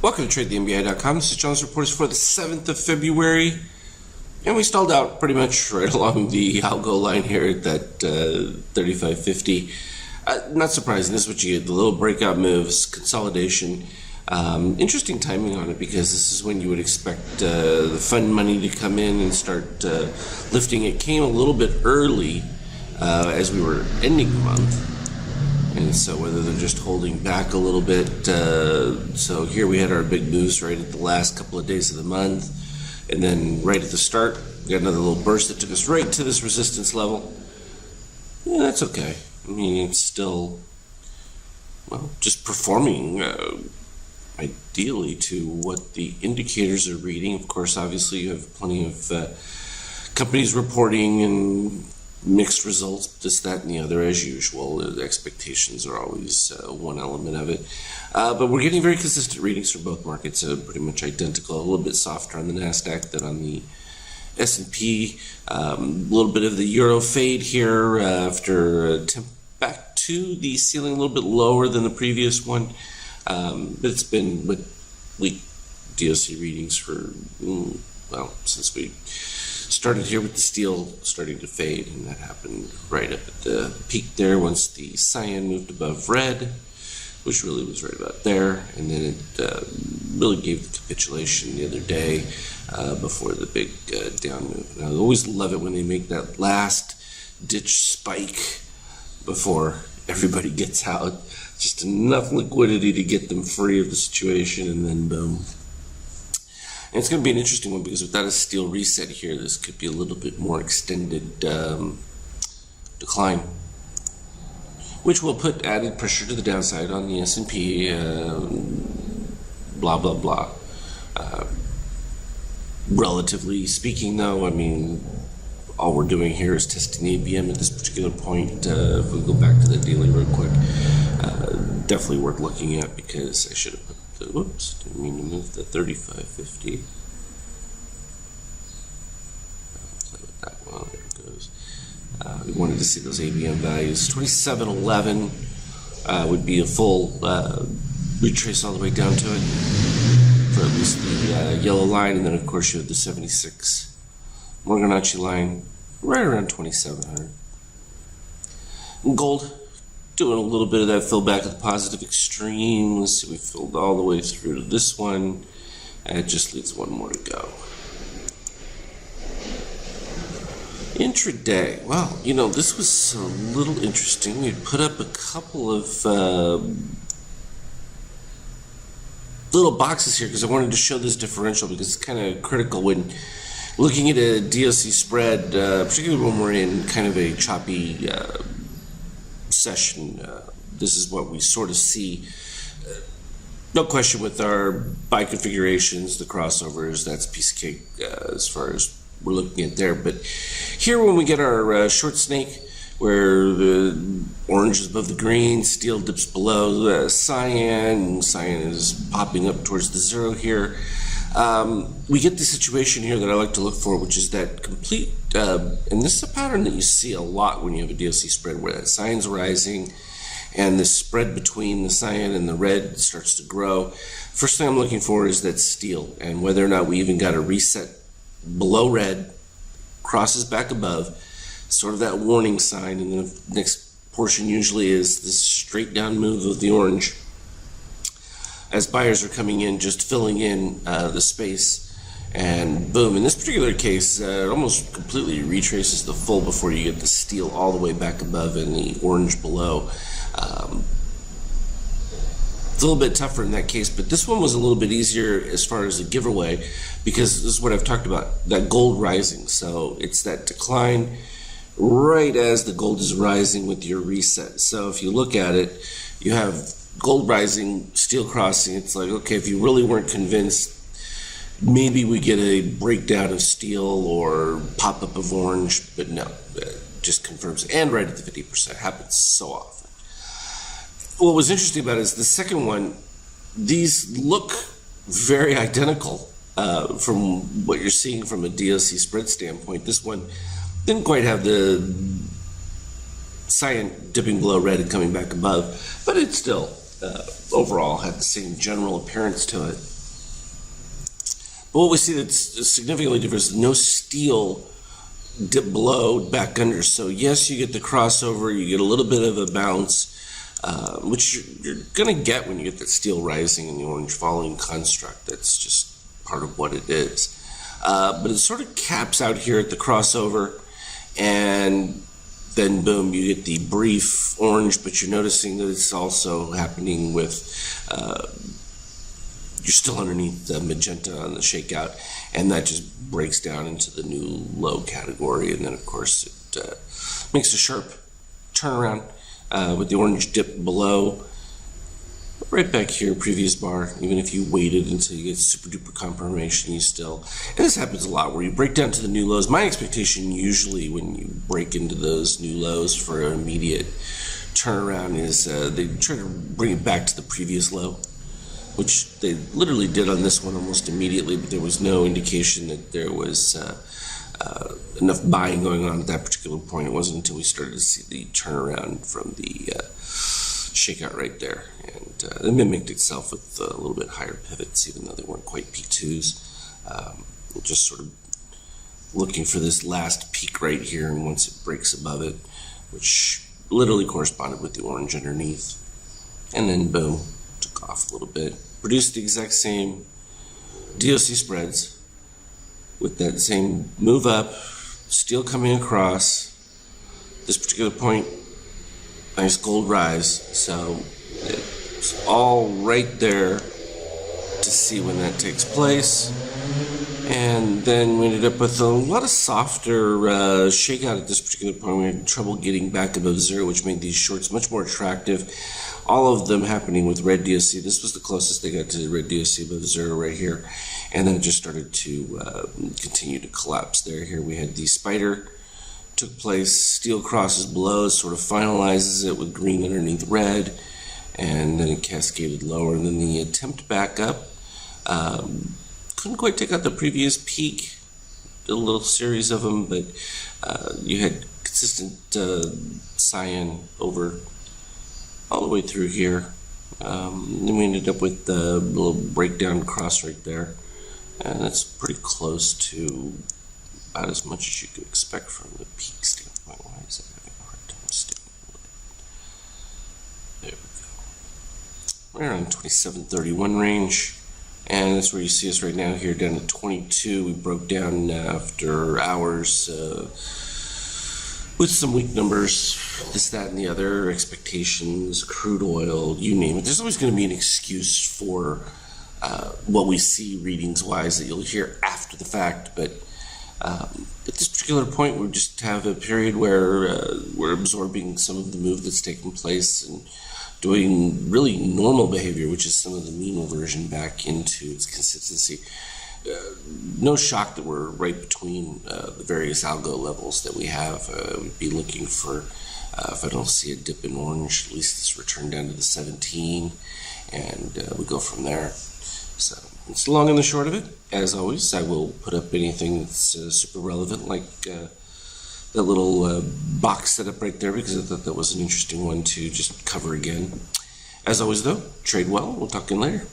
Welcome to TradeTheNBI.com. This is John's Reports for the 7th of February. And we stalled out pretty much right along the algo line here at that 35.50. Not surprising. This is what you get. The little breakout moves, consolidation. Interesting timing on it because this is when you would expect the fund money to come in and start lifting. It came a little bit early as we were ending the month. And so whether they're just holding back a little bit, so here we had our big moves right at the last couple of days of the month, and then right at the start, we got another little burst that took us right to this resistance level. Yeah, that's okay. I mean, it's still, well, just performing ideally to what the indicators are reading. Of course, obviously you have plenty of companies reporting and mixed results, this, that, and the other, as usual. The expectations are always one element of it. But we're getting very consistent readings for both markets, pretty much identical, a little bit softer on the NASDAQ than on the S&P. A little bit of the euro fade here after back to the ceiling, a little bit lower than the previous one. But it's been with weak DOC readings for, well, since we started here with the steel starting to fade, and that happened right up at the peak there once the cyan moved above red, which really was right about there, and then it really gave the capitulation the other day before the big down move. And I always love it when they make that last ditch spike before everybody gets out, just enough liquidity to get them free of the situation, and then boom. And it's going to be an interesting one because without a steel reset here, this could be a little bit more extended decline, which will put added pressure to the downside on the S&P, blah, blah, blah. Relatively speaking, though, I mean, all we're doing here is testing the ABM at this particular point. If we go back to the daily real quick, definitely worth looking at because I should have put whoops, didn't mean to move the 35.50. I'll play with that one. There it goes. We wanted to see those ABM values. 27.11 would be a full retrace all the way down to it for at least the yellow line, and then of course you have the 76 Morganacci line right around 2,700. And gold, doing a little bit of that fill back at the positive extreme. Let's see, we filled all the way through to this one, and it just leaves one more to go. Intraday, wow, you know, this was a little interesting. We put up a couple of little boxes here because I wanted to show this differential because it's kind of critical when looking at a DOC spread, particularly when we're in kind of a choppy session. This is what we sort of see. No question with our buy configurations, the crossovers, that's a piece of cake as far as we're looking at there. But here when we get our short snake, where the orange is above the green, steel dips below cyan is popping up towards the zero here. We get the situation here that I like to look for, which is that complete, and this is a pattern that you see a lot when you have a DOC spread where that cyan's rising and the spread between the cyan and the red starts to grow. First thing I'm looking for is that steel and whether or not we even got a reset below red, crosses back above, sort of that warning sign, and then the next portion usually is this straight down move of the orange as buyers are coming in, just filling in the space, and boom. In this particular case, it almost completely retraces the full before you get the steel all the way back above and the orange below. It's a little bit tougher in that case, but this one was a little bit easier as far as a giveaway because this is what I've talked about, that gold rising. So it's that decline right as the gold is rising with your reset. So if you look at it, you have gold rising, steel crossing. It's like, okay, if you really weren't convinced, maybe we get a breakdown of steel or pop-up of orange, but no, it just confirms it. And right at the 50%, happens so often. What was interesting about it is the second one, these look very identical from what you're seeing from a DOC spread standpoint. This one didn't quite have the cyan dipping below red and coming back above, but it's still overall had the same general appearance to it. But what we see that's significantly different is no steel dip below, back under. So yes, you get the crossover, you get a little bit of a bounce, which you're going to get when you get that steel rising in the orange falling construct. That's just part of what it is. But it sort of caps out here at the crossover, and then boom, you get the brief orange, but you're noticing that it's also happening with, you're still underneath the magenta on the shakeout, and that just breaks down into the new low category, and then of course it makes a sharp turnaround with the orange dip below. Right back here, previous bar, even if you waited until you get super duper confirmation, you still, and this happens a lot where you break down to the new lows. My expectation usually when you break into those new lows for an immediate turnaround is they try to bring it back to the previous low, which they literally did on this one almost immediately, but there was no indication that there was enough buying going on at that particular point. It wasn't until we started to see the turnaround from the shakeout right there, and it mimicked itself with a little bit higher pivots, even though they weren't quite P2s. Just sort of looking for this last peak right here, and once it breaks above it, which literally corresponded with the orange underneath, and then boom, took off a little bit, produced the exact same DOC spreads with that same move up, steel coming across. This particular point, nice gold rise, so it's all right there to see when that takes place. And then we ended up with a lot of softer shakeout at this particular point. We had trouble getting back above zero, which made these shorts much more attractive. All of them happening with red DOC. This was the closest they got to the red DOC above zero right here. And then it just started to continue to collapse there. Here we had the spider took place, steel crosses below, sort of finalizes it with green underneath red, and then it cascaded lower. And then the attempt back up, couldn't quite take out the previous peak, did a little series of them, but you had consistent cyan over all the way through here. Then we ended up with the little breakdown cross right there, and that's pretty close to about as much as you could expect from the peak standpoint. Why is that having a hard time staying lit? There we go. We're on 2731 range, and that's where you see us right now here down to 22. We broke down after hours with some weak numbers, this, that, and the other, expectations, crude oil, you name it. There's always going to be an excuse for what we see readings-wise that you'll hear after the fact, but at this particular point, we just have a period where we're absorbing some of the move that's taking place and doing really normal behavior, which is some of the mean reversion back into its consistency. No shock that we're right between the various algo levels that we have. We'd be looking for, if I don't see a dip in orange, at least this return down to the 17, and we go from there. So it's the long and the short of it. As always, I will put up anything that's super relevant, like that little box setup right there, because I thought that was an interesting one to just cover again. As always, though, trade well. We'll talk to you later.